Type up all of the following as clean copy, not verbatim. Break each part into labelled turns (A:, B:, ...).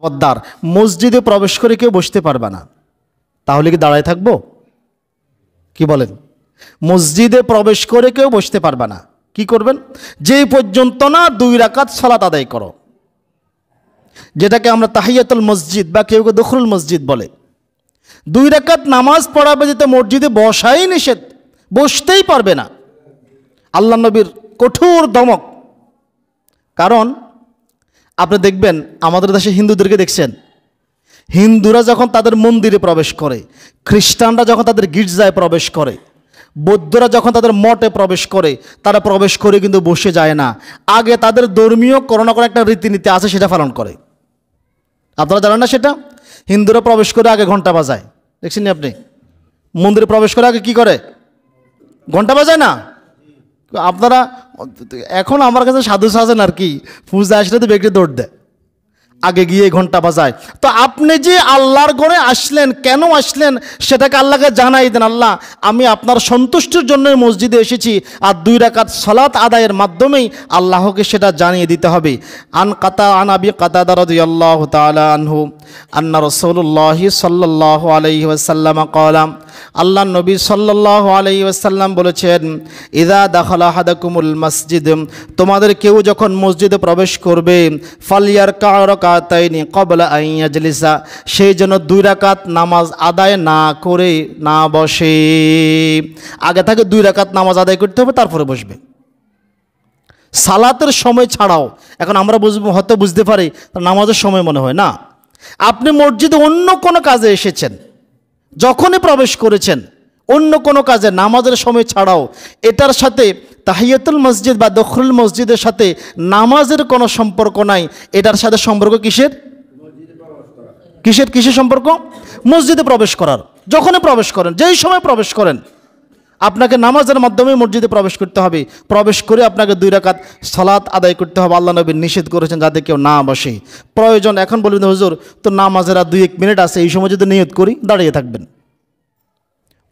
A: পদ্মার মসজিদে প্রবেশ করে কেউ বসতে পারবে না, তাহলে কি দাঁড়ায় থাকবো? কি বলেন? মসজিদে প্রবেশ করে কেউ বসতে পারবে না, কি করবেন? যেই পর্যন্ত না 2 রাকাত সালাত আদায় করো, যেটাকে আমরা তাহিয়াতুল মসজিদ বা কেউ কেউ দুখুলুল মসজিদ বলে। 2 রাকাত নামাজ পড়াবে, যেতে মসজিদে বসাই নিষেধ, বসতেই পারবে না। আল্লাহ নবীর কঠোর দমক। কারণ আপনি দেখবেন আমাদের দেশে হিন্দুদেরকে দেখছেন, হিন্দুরা যখন তাদের মন্দিরে প্রবেশ করে, খ্রিস্টানরা যখন তাদের গির্জায় প্রবেশ করে, বৌদ্ধরা যখন তাদের মঠে প্রবেশ করে, তারা প্রবেশ করে কিন্তু বসে যায় না, আগে তাদের ধর্মীয় কোনো না কোনো একটা রীতিনীতি আছে সেটা পালন করে। আপনারা জানেন না সেটা? হিন্দুরা প্রবেশ করে আগে ঘন্টা বাজায়, দেখছেন না আপনি? মন্দিরে প্রবেশ করে আগে কি করে? ঘন্টা বাজায় না? আপনারা এখন আমার কাছে সাধু সাজেন আর কি, পূজা আসলে তো ব্যক্তি দৌড় দেয়, আগে গিয়ে ঘন্টা বাজায়। তো আপনি যে আল্লাহর ঘরে আসলেন, কেন আসলেন সেটাকে আল্লাহকে জানাই দেন, আল্লাহ আমি আপনার সন্তুষ্টির জন্য মসজিদে এসেছি, আর 2 রাকাত সালাত আদায়ের মাধ্যমেই আল্লাহকে সেটা জানিয়ে দিতে হবে। আন আবি কাতাদা রাদিয়াল্লাহু তাআলা আনহু আন্না রাসূলুল্লাহ সাল্লাল্লাহু আলাইহি ওয়াসাল্লাম ক্বালা, আল্লাহ নবী সাল্লাল্লাহু আলাইহি ওয়াসাল্লাম বলেছেন, ইযা দাখালা আহাদাকুমুল মসজিদ, তোমাদের কেউ যখন মসজিদে প্রবেশ করবে, ফালইয়ারকা রাকাতাইনি ক্বাবলা আন ইয়াজলিসা, সেই জন্য 2 রাকাত নামাজ আদায় না করে না বসে। আগে থেকে 2 রাকাত নামাজ আদায় করতে হবে, তারপরে বসবে। সালাতের সময় ছাড়াও, এখন আমরা হয়তো বুঝতে পারি নামাজের সময় মনে হয় না। আপনি মসজিদে অন্য কোনো কাজে এসেছেন, যখনই প্রবেশ করেছেন অন্য কোনো কাজে, নামাজের সময় ছাড়াও, এটার সাথে তাহিয়াতুল মসজিদ বা দুখুলুল মসজিদের সাথে নামাজের কোনো সম্পর্ক নাই। এটার সাথে সম্পর্ক কিসের? কিসের সম্পর্ক? মসজিদে প্রবেশ করার। যখনই প্রবেশ করেন, যেই সময় প্রবেশ করেন, আপনাকে নামাজের মাধ্যমে মসজিদে প্রবেশ করতে হবে। প্রবেশ করে আপনাকে 2 রাকাত সালাত আদায় করতে হবে। আল্লাহ নবী নিষেধ করেছেন যাতে কেউ না বসে। প্রয়োজন এখন বলবেন হুজুর তো নামাজের আর 2-1 মিনিট আছে, এই সময় যদি নিয়ত করি, দাঁড়িয়ে থাকবেন।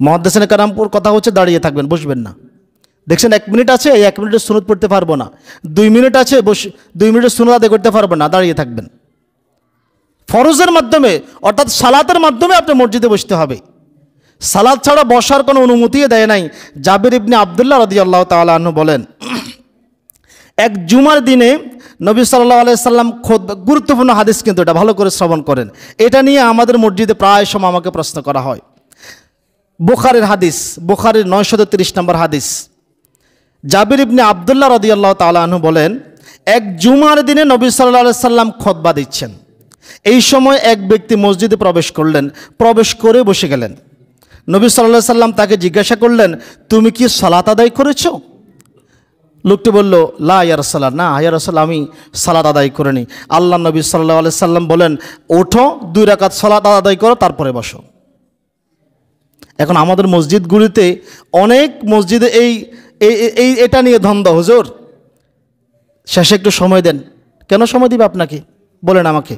A: মুহাদ্দিসিনে কেরামপুর কথা হচ্ছে দাঁড়িয়ে থাকবেন, বসবেন না। দেখছেন 1 মিনিট আছে, এই 1 মিনিটের সুন্নত পড়তে পারবো না, 2 মিনিট আছে, 2 মিনিটের সুন্নত আদায় করতে পারবো না, দাঁড়িয়ে থাকবেন। ফরজের মাধ্যমে অর্থাৎ সালাতের মাধ্যমে আপনি মসজিদে বসতে হবে। সালাত ছাড়া বসার কোনো অনুমতিই দেয় নাই। জাবির ইবনে আব্দুল্লাহ রাদিয়াল্লাহু তাআলা আনহু বলেন, এক জুমার দিনে নবী সাল্লাল্লাহু আলাইহি সাল্লাম গুরুত্বপূর্ণ হাদিস, কিন্তু এটা ভালো করে শ্রবণ করেন, এটা নিয়ে আমাদের মসজিদে প্রায় সময় আমাকে প্রশ্ন করা হয়। বুখারীর হাদিস, বুখারীর 930 নম্বর হাদিস। জাবির ইবনে আব্দুল্লাহ রাদিয়াল্লাহু তাআলা আনহু বলেন, এক জুমার দিনে নবী সাল্লাল্লাহু আলাইহি সাল্লাম খুতবা দিচ্ছেন। এই সময় এক ব্যক্তি মসজিদে প্রবেশ করলেন, প্রবেশ করে বসে গেলেন। নবী সাল্লাল্লাহু আলাইহি সাল্লাম তাকে জিজ্ঞাসা করলেন, তুমি কি সালাত আদায় করেছো? লোকটি বলল, লা ইয়া রাসূলুল্লাহ, না ইয়া রাসূলুল্লাহ, আমি সালাত আদায় করিনি। আল্লাহ নবী সাল্লাল্লাহু আলাইহি সাল্লাম বলেন, ওঠো, 2 রাকাত সালাত আদায় করো, তারপরে বসো। এখন আমাদের মসজিদগুলিতে, অনেক মসজিদে এটা নিয়ে দ্বন্দ্ব, হুজুর শেষে একটু সময় দেন। কেন সময় দিবে আপনাকে? বলেন আমাকে।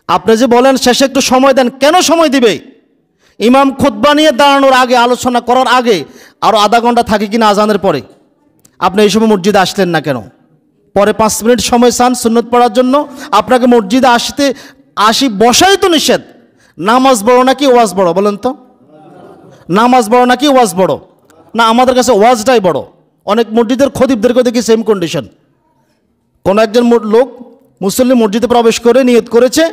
A: আপনি যে বলেন শেষে একটু সময় দেন, কেন সময় দিবে? ইমাম খুতবা নিয়ে দাঁড়ানোর আগে, আলোচনা করার আগে আরও আধা ঘন্টা থাকে কিনা আজানের পরে, আপনি এই সময় মসজিদে আসলেন না কেন? পরে 5 মিনিট সময় চান সুন্নত পড়ার জন্য, আপনাকে মসজিদে বসাই তো নিষেধ। নামাজ বড় নাকি ওয়াজ বড়? বলেন তো, নামাজ বড় নাকি ওয়াজ বড়? না, আমাদের কাছে ওয়াজটাই বড়। অনেক মসজিদের খতিবদেরকে দেখি সেম কন্ডিশন। কোনো একজন লোক মুসল্লি মসজিদে প্রবেশ করে নিয়ত করেছে,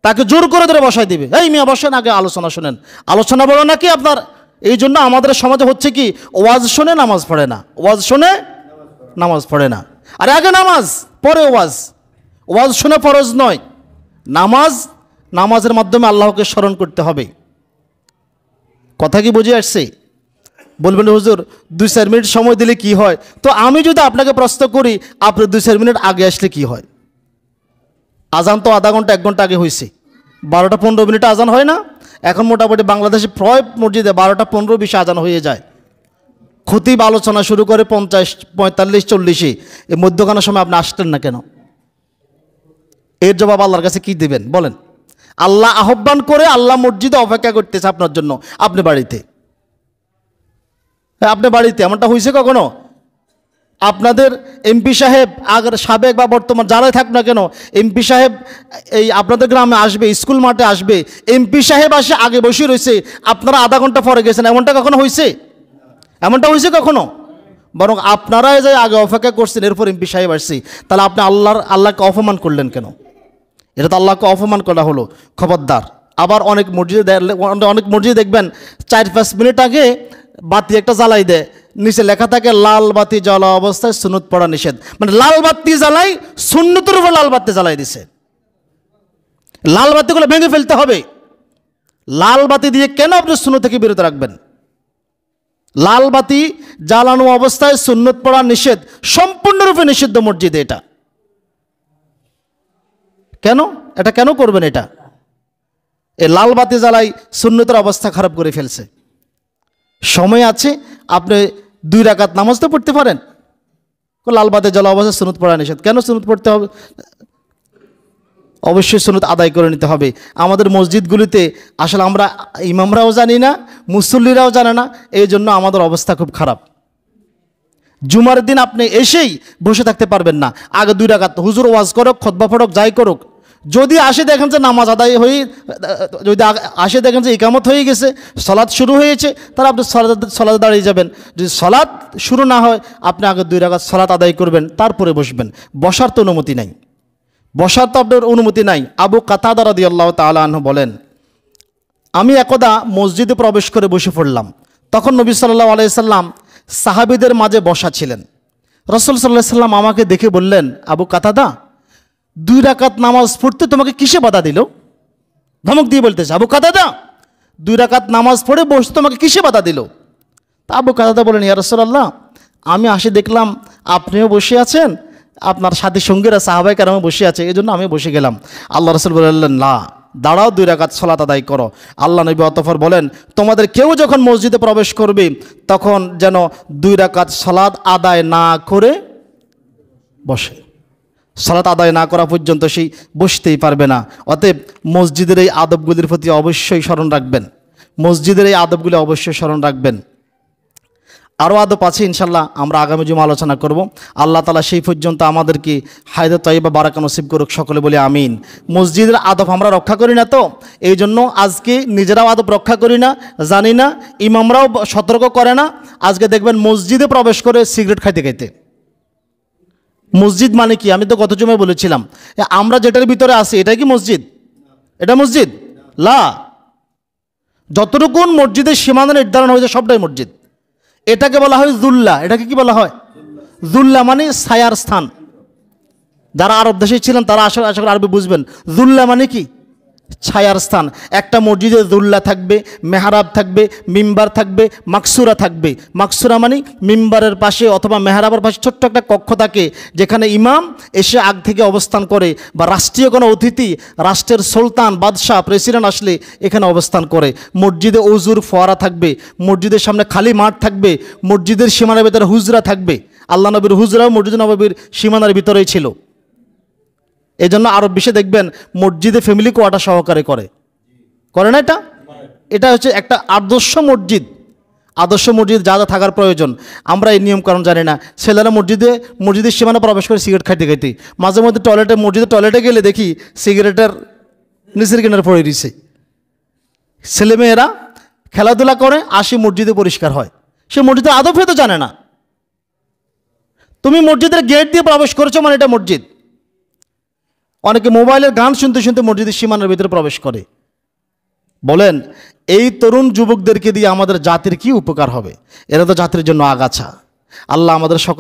A: তাকে জোর করে ধরে বসাই দিবে, এই মিয়া বসেন, আগে আলোচনা শোনেন। আলোচনা বড় নাকি আপনার? এই জন্য আমাদের সমাজে হচ্ছে কি, ওয়াজ শোনে নামাজ পড়ে না, ওয়াজ শোনে নামাজ পড়ে না। আরে আগে নামাজ, পরে ওয়াজ। ওয়াজ শুনে ফরজ নয়, নামাজের মাধ্যমে আল্লাহকে স্মরণ করতে হবে। কথা কি বুঝে আসছে? বলবেন হুজুর 2-4 মিনিট সময় দিলে কি হয়? তো আমি যদি আপনাকে প্রশ্ন করি, আপনি 2-4 মিনিট আগে আসলে কি হয়? আজান তো আধা ঘন্টা 1 ঘন্টা আগে হয়েছে, 12টা 15 মিনিটে আজান হয় না? এখন মোটামুটি বাংলাদেশে প্রায় মসজিদে 12টা 15-20 আজান হয়ে যায়। খতিব আলোচনা শুরু করে 50, 45, 40, এই মধ্যখানের সময় আপনি আসলেন না কেন? এর জবাব আল্লাহর কাছে কি দিবেন বলেন? আল্লাহ আহ্বান করে, আল্লাহ মসজিদে অপেক্ষা করতেছে আপনার জন্য, আপনি বাড়িতে। এমনটা হয়েছে কখনো? আপনাদের এমপি সাহেব আগের সাবেক বা বর্তমান যারাই থাক না কেন, এমপি সাহেব এই আপনাদের গ্রামে আসবে, স্কুল মাঠে আসবে, এমপি সাহেব আসে আগে বসে রয়েছে, আপনারা আধা ঘন্টা পরে গেছেন, এমনটা কখনো হয়েছে? এমনটা হয়েছে কখনো? বরং আপনারাই যে আগে অপেক্ষা করছেন, এরপর এমপি সাহেব আসছে, তাহলে আপনি আল্লাহকে অপমান করলেন কেন? এটা তো আল্লাহকে অপমান করা হলো। খবরদার। আবার অনেক মসজিদে দেখবেন 4-5 মিনিট আগে বাতি একটা জ্বালাই দেয়, নিচে লেখা থাকে লাল বাতি জ্বালা অবস্থায় সুন্নত পড়া নিষেধ। মানে লাল বাতি জ্বালাই, সুন্নতের উপর লাল বাতি জ্বালাই দিছে। লাল বাতিগুলো ভেঙে ফেলতে হবে। লাল বাতি দিয়ে কেন আপনি সুন্নত থেকে বিরত রাখবেন? লাল বাতি জ্বালানো অবস্থায় সুন্নত পড়া নিষেধ, সম্পূর্ণরূপে নিষিদ্ধ মসজিদে। এটা কেন? এটা কেন করবেন? এটা এই লাল বাতি জ্বালাই সুন্নতের অবস্থা খারাপ করে ফেলছে। সময় আছে, আপনি 2 রাকাত নামাজ তো পড়তে পারেন। লাল বাতি জ্বালা অবস্থায় সুন্নত পড়া নিষেধ, কেন সুন্নত পড়তে হবে? অবশ্যই সুন্নত আদায় করে নিতে হবে। আমাদের মসজিদগুলিতে আসলে আমরা ইমামরাও জানি না, মুসল্লিরাও জানে না, এই জন্য আমাদের অবস্থা খুব খারাপ। জুমার দিন আপনি এসেই বসে থাকতে পারবেন না, আগে 2 রাকাত হুজুর ওয়াজ করুক, খুতবা পড়ুক, যাই করুক, যদি আসে দেখেন যে নামাজ আদায় হয়ে, যদি আসে দেখেন যে ইকামত হয়ে গেছে, সালাত শুরু হয়েছে, তাহলে আপনি সালাতে দাঁড়িয়ে যাবেন। যদি সালাত শুরু না হয়, আপনি আগে 2 রাকাত সালাত আদায় করবেন, তারপরে বসবেন। বসার তো অনুমতি নাই, বসার তো আপনার অনুমতি নাই। আবু কাতাদা রাদিয়াল্লাহু তাআলা আনহু বলেন, আমি একদা মসজিদে প্রবেশ করে বসে পড়লাম। তখন নবী সাল্লাল্লাহু আলাইহি সাল্লাম সাহাবীদের মাঝে বসা ছিলেন। রাসূল সাল্লাল্লাহু আলাইহি সাল্লাম আমাকে দেখে বললেন, আবু কাতাদা, 2 রাকাত নামাজ পড়তে তোমাকে কিসে বাধা দিল? ধমক দিয়ে বলতেছে, আবু কাতাদা, 2 রাকাত নামাজ পড়ে বসতে তোমাকে কিসে বাধা দিল? তা আবু কাতাদা বলেন, ইয়া রাসূলুল্লাহ, আমি আসে দেখলাম আপনিও বসে আছেন, আপনার সাথী সঙ্গীরা সাহাবায়ে কেরামও বসে আছে, এই জন্য আমি বসে গেলাম। আল্লাহ রাসূল বললেন, না, দাঁড়াও, 2 রাকাত সালাত আদায় করো। আল্লাহ নবী অতঃপর বলেন, তোমাদের কেউ যখন মসজিদে প্রবেশ করবে, তখন যেন 2 রাকাত সালাত আদায় না করে বসে। সালাত আদায় না করা পর্যন্ত সেই বসতেই পারবে না। অতএব মসজিদের এই আদবগুলির প্রতি অবশ্যই স্মরণ রাখবেন, মসজিদের এই আদবগুলি অবশ্যই স্মরণ রাখবেন। আরও আদব আছে, ইনশাল্লাহ আমরা আগামী জুমা আলোচনা করব। আল্লাহ তাআলা সেই পর্যন্ত আমাদেরকে হায়াত তাইয়্যিবা বারাকা নসিব করুক, সকলে বলি আমিন। মসজিদের আদব আমরা রক্ষা করি না, তো এই জন্য আজকে নিজেরাও আদব রক্ষা করি না, জানি না, ইমামরাও সতর্ক করে না। আজকে দেখবেন মসজিদে প্রবেশ করে সিগারেট খাইতে খাইতে। মসজিদ মানে কি? আমি তো গত জুমায় বলেছিলাম, আমরা যেটার ভিতরে আছি এটাই কি মসজিদ? এটা মসজিদ লা। যতটুকু মসজিদের সীমানা নির্ধারণ হয়েছে সবটাই মসজিদ। এটাকে বলা হয় জুল্লা। এটাকে কি বলা হয়? জুল্লা মানে ছায়ার স্থান। যারা আরব দেশে ছিলেন তারা আসলে আরবি বুঝবেন। জুল্লা মানে কি? ছায়ার স্থান। একটা মসজিদে জুল্লা থাকবে, মেহরাব থাকবে, মিম্বার থাকবে, মাকসুরা থাকবে। মাকসুরা মানে মিম্বারের পাশে অথবা মেহরাবের পাশে ছোট্ট একটা কক্ষ থাকে, যেখানে ইমাম এসে আগ থেকে অবস্থান করে, বা রাষ্ট্রীয় কোনো অতিথি, রাষ্ট্রের সুলতান, বাদশাহ, প্রেসিডেন্ট আসলে এখানে অবস্থান করে। মসজিদে ওযুর ফোয়ারা থাকবে, মসজিদের সামনে খালি মাঠ থাকবে, মসজিদের সীমানার ভিতরে হুজরা থাকবে। আল্লাহ নবীর হুজরাও মসজিদ নববীর সীমানার ভিতরেই ছিল। এই জন্য আরব বিশ্বে দেখবেন মসজিদে ফ্যামিলি কোয়ার্টার সহকারে করে না। এটা হচ্ছে একটা আদর্শ মসজিদ। আদর্শ মসজিদ যা যা থাকার প্রয়োজন, আমরা এই নিয়ম কারণ জানি না। ছেলেরা মসজিদের সীমানা প্রবেশ করে সিগারেট খাইতে খাইতে, মাঝে মধ্যে মসজিদের টয়লেটে গেলে দেখি সিগারেটের নিচের কিনারে পড়ে দিছে। ছেলেমেয়েরা খেলাধুলা করে, আসি মসজিদে পরিষ্কার হয়, সে মসজিদের আদব তো জানে না। তুমি মসজিদের গেট দিয়ে প্রবেশ করেছো মানে এটা মসজিদ। অনেকে মোবাইলের গান শুনতে শুনতে মসজিদের সীমানার ভিতরে প্রবেশ করে। বলেন, এই তরুণ যুবকদেরকে দিয়ে আমাদের জাতির কি উপকার হবে? এরা তো জাতির জন্য আগাছা। আল্লাহ আমাদের সকল